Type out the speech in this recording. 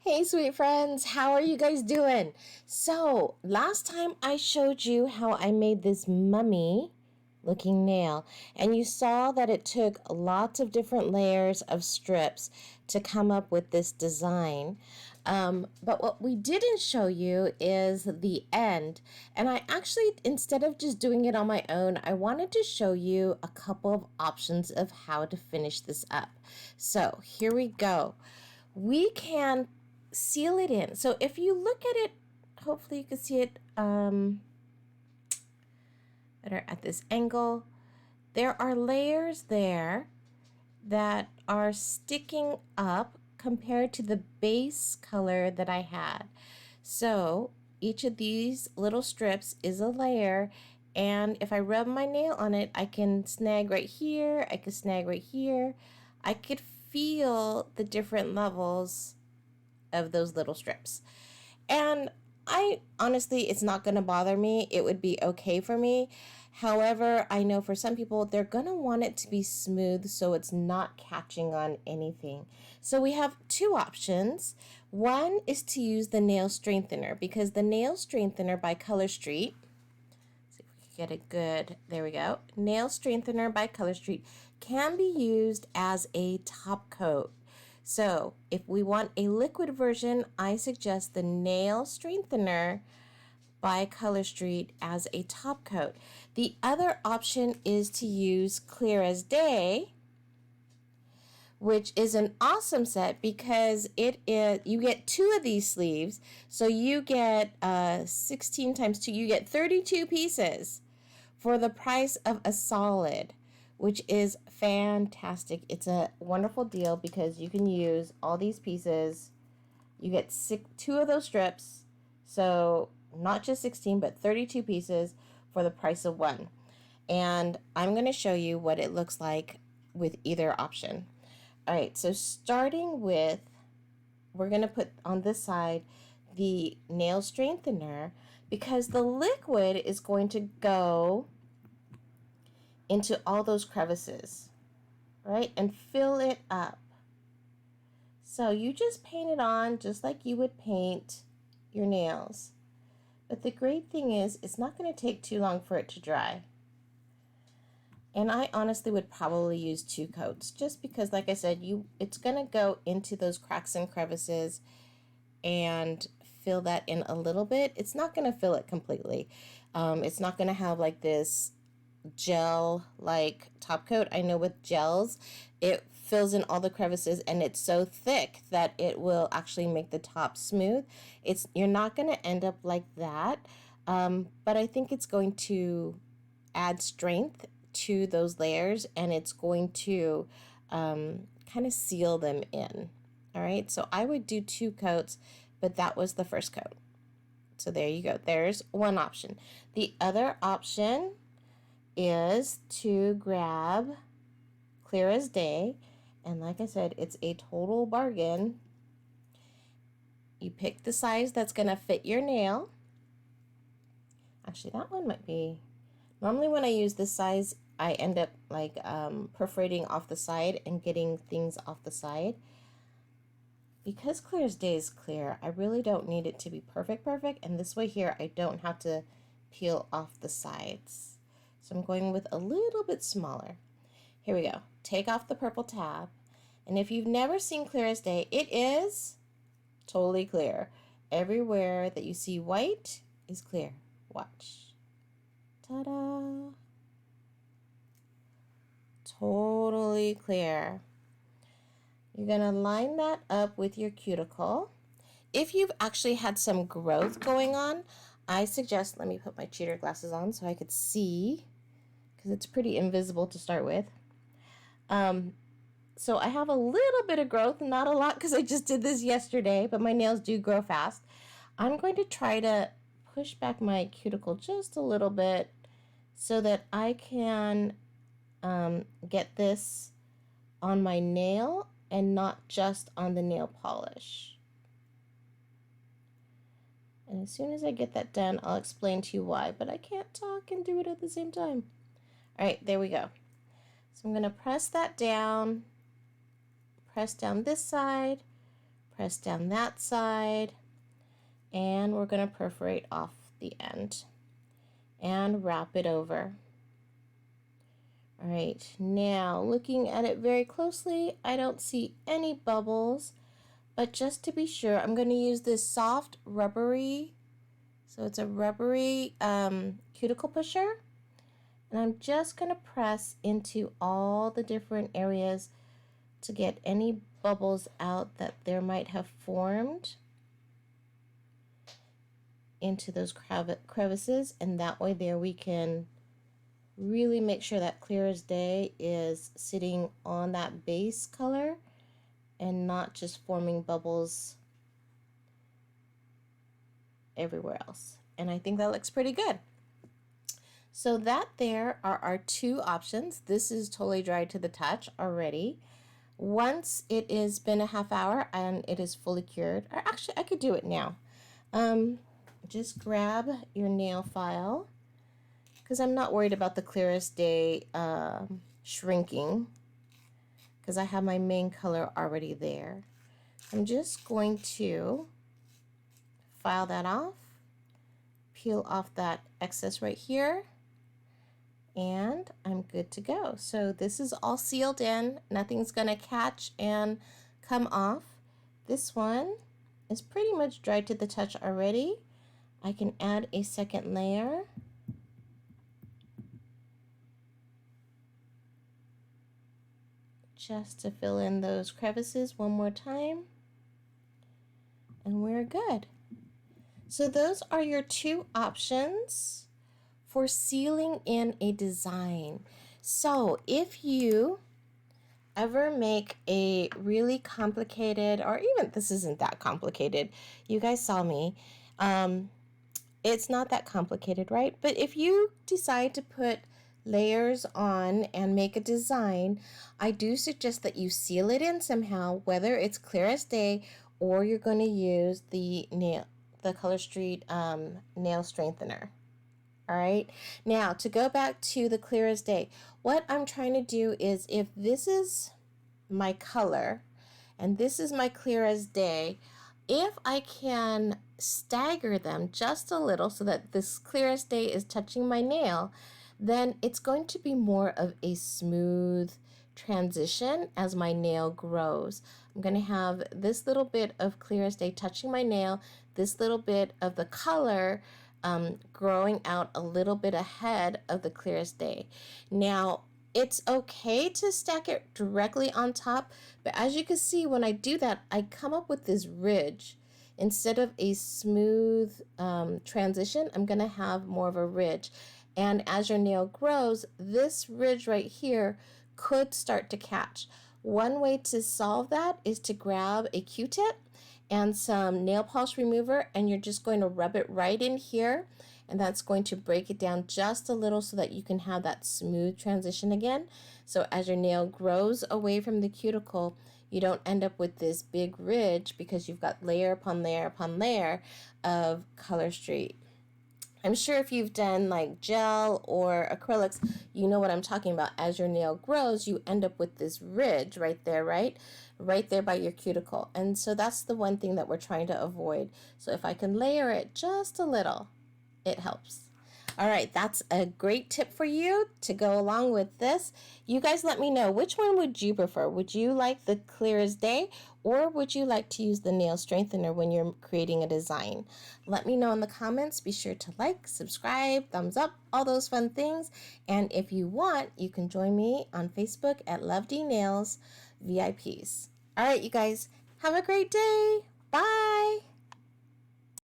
Hey, sweet friends, how are you guys doing? So, last time I showed you how I made this mummy looking nail, and you saw that it took lots of different layers of strips to come up with this design. But what we didn't show you is the end. And I actually, instead of just doing it on my own, I wanted to show you a couple of options of how to finish this up. So, here we go. We can seal it in. So if you look at it, hopefully you can see it better at this angle. There are layers there that are sticking up compared to the base color that I had. So each of these little strips is a layer, and if I rub my nail on it, I can snag right here, I can snag right here. I could feel the different levels of those little strips. And I honestly, it's not going to bother me. It would be okay for me. However, I know for some people, they're going to want it to be smooth so it's not catching on anything. So we have two options. One is to use the nail strengthener, because the nail strengthener by Color Street, see if we can get it good, there we go. Nail strengthener by Color Street can be used as a top coat. So if we want a liquid version, I suggest the nail strengthener by Color Street as a top coat. The other option is to use Clear as Day, which is an awesome set because you get two of these sleeves. So you get 16 times 2, you get 32 pieces for the price of a solid, which is fantastic. It's a wonderful deal because you can use all these pieces. You get two of those strips, so not just 16, but 32 pieces for the price of one. And I'm going to show you what it looks like with either option. All right, so starting with, we're going to put on this side the nail strengthener because the liquid is going to go into all those crevices, right? And fill it up. So you just paint it on just like you would paint your nails. But the great thing is it's not going to take too long for it to dry. And I honestly would probably use 2 coats just because, like I said, it's going to go into those cracks and crevices and fill that in a little bit. It's not going to fill it completely. It's not going to have like this gel like top coat. I know with gels it fills in all the crevices and it's so thick that it will actually make the top smooth. You're not going to end up like that, but I think it's going to add strength to those layers and it's going to kind of seal them in. All right, so I would do 2 coats, but that was the first coat. So there you go. There's one option. The other option is to grab Clear as Day, and like I said, it's a total bargain. You pick the size that's going to fit your nail. Actually, that one might be, normally when I use this size I end up like perforating off the side and getting things off the side. Because Clear as Day is clear, I really don't need it to be perfect, and this way here I don't have to peel off the sides. So I'm going with a little bit smaller. Here we go. Take off the purple tab. And if you've never seen Clear as Day, it is totally clear. Everywhere that you see white is clear. Watch. Ta-da! Totally clear. You're going to line that up with your cuticle. If you've actually had some growth going on, I suggest, let me put my cheater glasses on so I could see, because it's pretty invisible to start with. So I have a little bit of growth, not a lot because I just did this yesterday, but my nails do grow fast. I'm going to try to push back my cuticle just a little bit so that I can get this on my nail and not just on the nail polish. And as soon as I get that done, I'll explain to you why, but I can't talk and do it at the same time. All right, there we go. So I'm going to press that down, press down this side, Press down that side, and we're going to perforate off the end and wrap it over. All right, now looking at it very closely, I don't see any bubbles, but just to be sure, I'm going to use this soft rubbery, so it's a rubbery cuticle pusher, and I'm just going to press into all the different areas to get any bubbles out that there might have formed into those crevices, and that way there we can really make sure that clear as day is sitting on that base color and not just forming bubbles everywhere else. And I think that looks pretty good. So that there are our two options. This is totally dry to the touch already. Once it has been a half hour and it is fully cured, or actually I could do it now. Just grab your nail file, because I'm not worried about the clearest day shrinking, because I have my main color already there. I'm just going to file that off, peel off that excess right here, and I'm good to go. So this is all sealed in. Nothing's gonna catch and come off. This one is pretty much dried to the touch already. I can add a second layer. Just to fill in those crevices one more time. And we're good. So those are your two options for sealing in a design. So if you ever make a really complicated, or even this isn't that complicated, you guys saw me, it's not that complicated, right? But if you decide to put layers on and make a design, I do suggest that you seal it in somehow, whether it's clear as day or you're going to use the Color Street nail strengthener. All right, now to go back to the clear as day, what I'm trying to do is, if this is my color and this is my clear as day, if I can stagger them just a little so that this clear as day is touching my nail, then it's going to be more of a smooth transition as my nail grows. I'm going to have this little bit of clear as day touching my nail, this little bit of the color growing out a little bit ahead of the clear as day. Now, it's okay to stack it directly on top, but as you can see, when I do that, I come up with this ridge. Instead of a smooth transition, I'm going to have more of a ridge. And as your nail grows, this ridge right here could start to catch. One way to solve that is to grab a Q-tip and some nail polish remover, and you're just going to rub it right in here, and that's going to break it down just a little so that you can have that smooth transition again. So as your nail grows away from the cuticle, you don't end up with this big ridge because you've got layer upon layer upon layer of Color Street. I'm sure if you've done like gel or acrylics, you know what I'm talking about. As your nail grows, you end up with this ridge right there, right? Right there by your cuticle. And so that's the one thing that we're trying to avoid. So if I can layer it just a little, it helps. All right, that's a great tip for you to go along with this. You guys let me know, which one would you prefer? Would you like the clear as day, or would you like to use the nail strengthener when you're creating a design? Let me know in the comments. Be sure to like, subscribe, thumbs up, all those fun things. And if you want, you can join me on Facebook at Love D Nails VIPs. All right, you guys, have a great day. Bye.